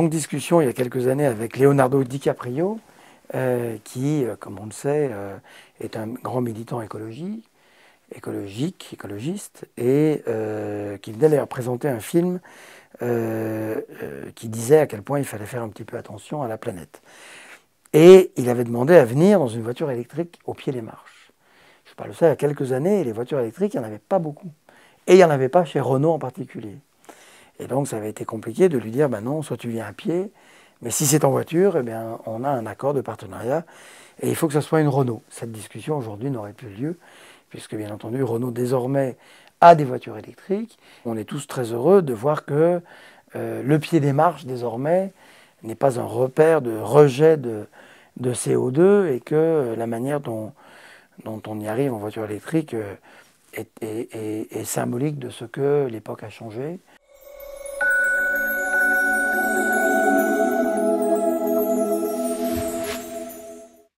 longue discussion il y a quelques années avec Leonardo DiCaprio, qui, comme on le sait, est un grand militant écologiste, et qui venait d'ailleurs présenter un film qui disait à quel point il fallait faire un petit peu attention à la planète. Et il avait demandé à venir dans une voiture électrique au pied des marches. Je parle de ça il y a quelques années, et les voitures électriques, il n'y en avait pas beaucoup. Et il n'y en avait pas chez Renault en particulier. Et donc ça avait été compliqué de lui dire, ben non, soit tu viens à pied, mais si c'est en voiture, eh bien, on a un accord de partenariat, et il faut que ce soit une Renault. Cette discussion aujourd'hui n'aurait plus lieu, puisque bien entendu Renault désormais a des voitures électriques. On est tous très heureux de voir que le pied des marches désormais n'est pas un repère de rejet de CO2, et que la manière dont on y arrive en voiture électrique est symbolique de ce que l'époque a changé.